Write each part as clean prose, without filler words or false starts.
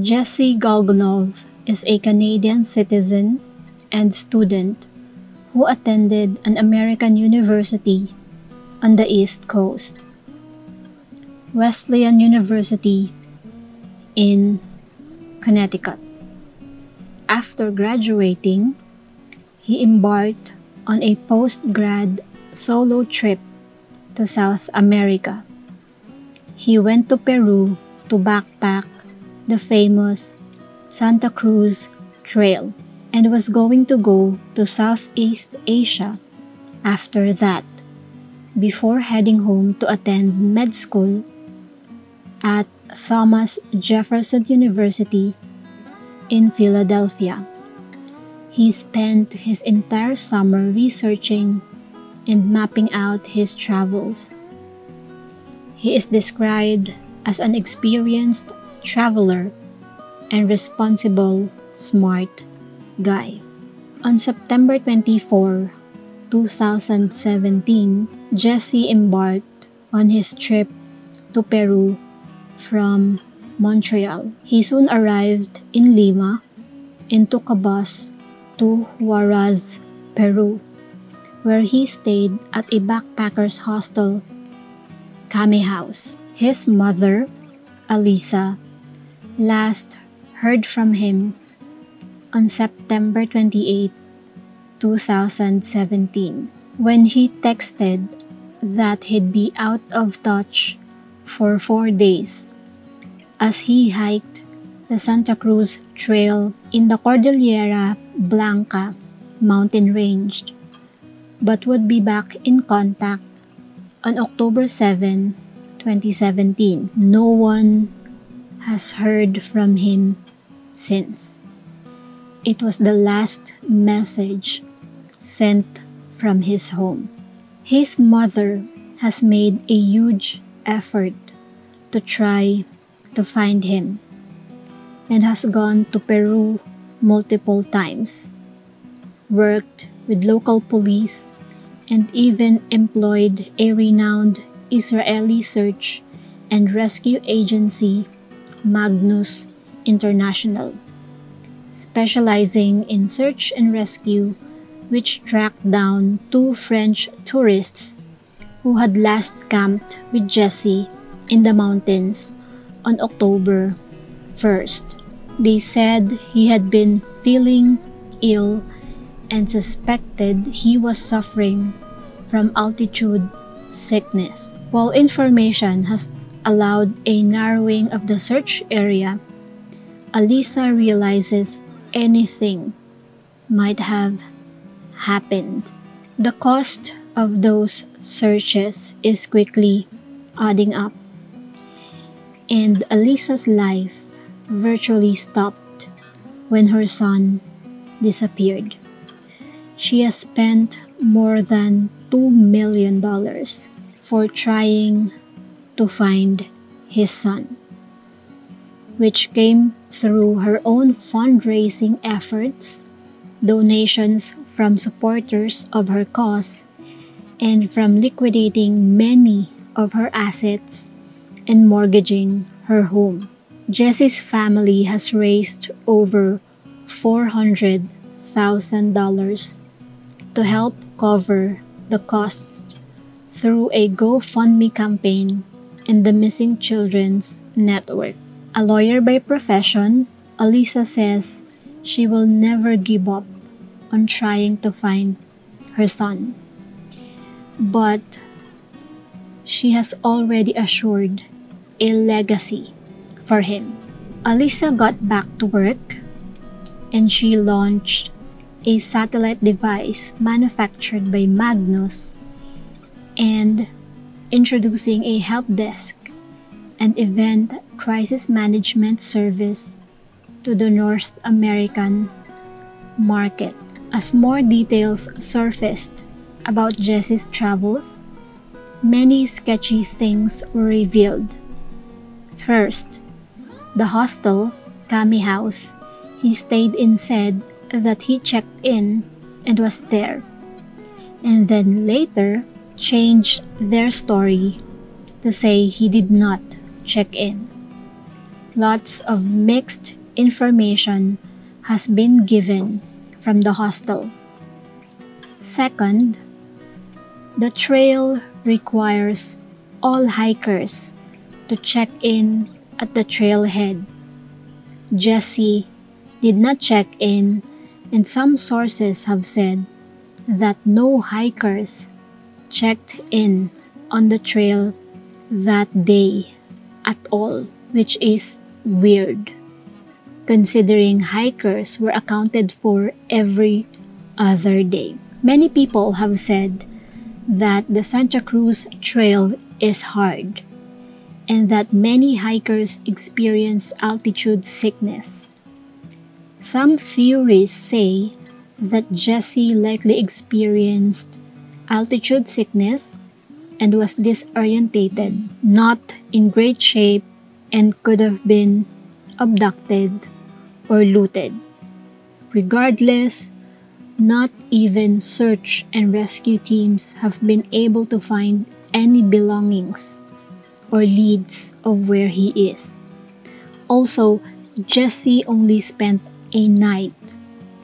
Jesse Galgunov is a Canadian citizen and student who attended an American university on the East Coast, Wesleyan University in Connecticut. After graduating, he embarked on a post-grad solo trip to South America. He went to Peru to backpack the famous Santa Cruz Trail and was going to go to Southeast Asia after that, before heading home to attend med school at Thomas Jefferson University in Philadelphia. He spent his entire summer researching and mapping out his travels. He is described as an experienced traveler and responsible, smart guy. On September 24, 2017, Jesse embarked on his trip to Peru from Montreal. He soon arrived in Lima and took a bus to Huaraz, Peru, where he stayed at a backpacker's hostel, Kame House. His mother, Alisa, last heard from him on September 28, 2017, when he texted that he'd be out of touch for 4 days as he hiked the Santa Cruz Trail in the Cordillera Blanca mountain range, but would be back in contact on October 7, 2017. No one has heard from him since. It was the last message sent from his home. His mother has made a huge effort to try to find him and has gone to Peru multiple times, worked with local police, and even employed a renowned Israeli search and rescue agency, Magnus International, specializing in search and rescue, which tracked down 2 French tourists who had last camped with Jesse in the mountains on October 1st. They said he had been feeling ill and suspected he was suffering from altitude sickness. While information has allowed a narrowing of the search area, Alisa realizes anything might have happened. The cost of those searches is quickly adding up, and Alisa's life virtually stopped when her son disappeared. She has spent more than $2 million for trying to find his son, which came through her own fundraising efforts, donations from supporters of her cause, and from liquidating many of her assets and mortgaging her home. Jesse's family has raised over $400,000 to help cover the costs through a GoFundMe campaign and the Missing Children's Network. A lawyer by profession, Alisa says she will never give up on trying to find her son, but she has already assured a legacy for him. Alisa got back to work and she launched a satellite device manufactured by Magnus and introducing a help desk and event crisis management service to the North American market. As more details surfaced about Jesse's travels, many sketchy things were revealed. First, the hostel, Kame House, he stayed in said that he checked in and was there, and then later changed their story to say he did not check in. Lots of mixed information has been given from the hostel. Second, the trail requires all hikers to check in at the trailhead. Jesse did not check in, and some sources have said that no hikers checked in on the trail that day at all, which is weird, considering hikers were accounted for every other day. Many people have said that the Santa Cruz Trail is hard and that many hikers experience altitude sickness. Some theories say that Jesse likely experienced altitude sickness and was disorientated, not in great shape, and could have been abducted or looted. Regardless, not even search and rescue teams have been able to find any belongings or leads of where he is. Also, Jesse only spent a night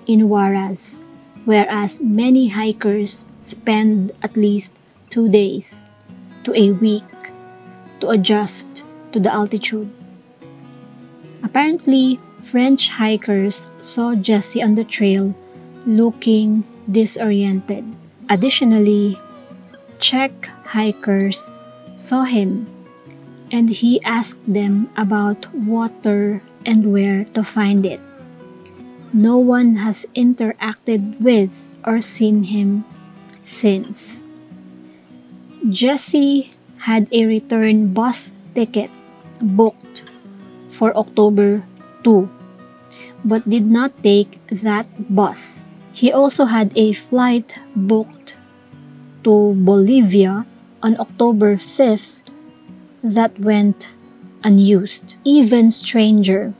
in Huaraz, whereas many hikers spend at least 2 days to a week to adjust to the altitude. Apparently, French hikers saw Jesse on the trail looking disoriented. Additionally, Czech hikers saw him and he asked them about water and where to find it. No one has interacted with or seen him since. Jesse had a return bus ticket booked for October 2, but did not take that bus. He also had a flight booked to Bolivia on October 5th that went unused. Even stranger,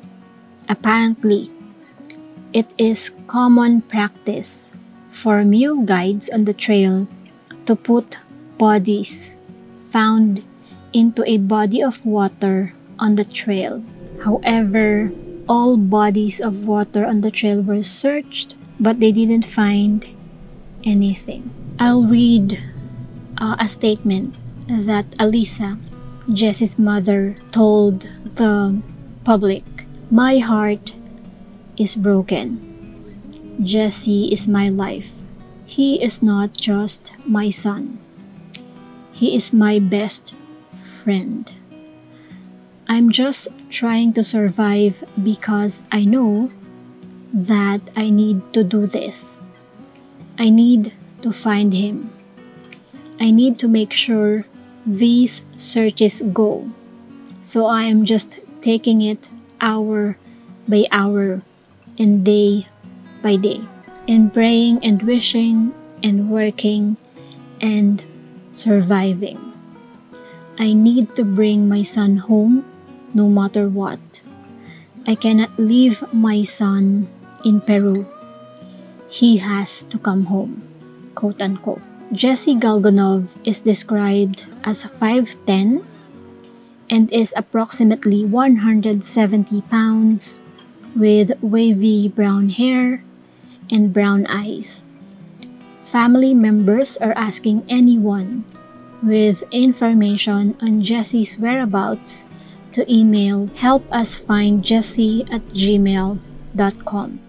apparently, it is common practice for mule guides on the trail to put bodies found into a body of water on the trail. However, all bodies of water on the trail were searched, but they didn't find anything. I'll read a statement that Alisa, Jesse's mother, told the public. "My heart is broken. Jesse is my life. He is not just my son. He is my best friend. I'm just trying to survive because I know that I need to do this. I need to find him. I need to make sure these searches go. So I am just taking it hour by hour and day by day, and praying and wishing and working and surviving. I need to bring my son home no matter what. I cannot leave my son in Peru. He has to come home," quote unquote. Jesse Galgunov is described as 5'10" and is approximately 170 pounds with wavy brown hair and brown eyes. Family members are asking anyone with information on Jesse's whereabouts to email helpusfindjesse@gmail.com.